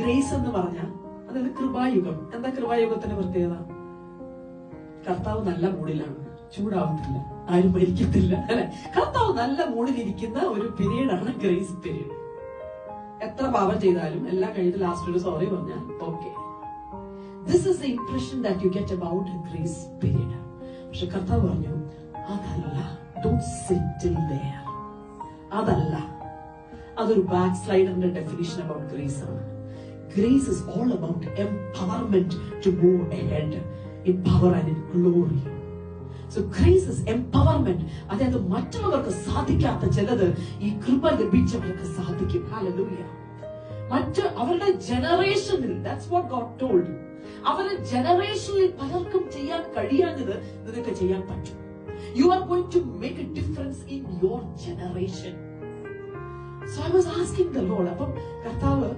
Grace എന്ന് പറഞ്ഞാൽ അതായത് കൃപായുഗം. എന്താ കൃപായുഗത്തിന്റെ പ്രത്യേകത? കർത്താവ് നല്ല മൂഡിലാണ്, ചൂടാവത്തില്ല, ആരും മരിക്കത്തില്ല, അല്ലെ? കർത്താവ് നല്ല മൂഡിലിരിക്കുന്ന ഒരു പീരീഡാണ് ഗ്രേസ് പീരീഡ്. എത്ര പാപം ചെയ്താലും എല്ലാം കഴിഞ്ഞിട്ട് ലാസ്റ്റ് ഒരു സോറി പറഞ്ഞാൽ okay. This is the impression that you get about grace period. പക്ഷെ കർത്താവ് പറഞ്ഞു അതല്ല, ഡോണ്ട് സിറ്റ് ദേർ. അതല്ല, അതൊരു ബാക്ക് സ്ലൈഡറിന്റെ ഡെഫിനിഷൻ അബൌട്ട് ഗ്രേസ് ആണ്. Grace is all about empowerment to move ahead in power and in glory. So grace is empowerment. അതായത് മറ്റുള്ളവർക്ക് സാധിക്കാത്ത ചിലത് ഈ കൃപ ലഭിച്ചവർക്ക് സാധിക്കും. ഹല്ലേലൂയ. മറ്റ് അവരുടെ ജനറേഷനിൽ, that's what God told you, അവരുടെ ജനറേഷനിൽ പലർക്കും ചെയ്യാൻ കഴിയാഞ്ഞത് നിനക്ക് ചെയ്യാൻ പറ്റും. You are going to make a difference in your generation. So I was asking the Lord. അപ്പം കർത്താവ്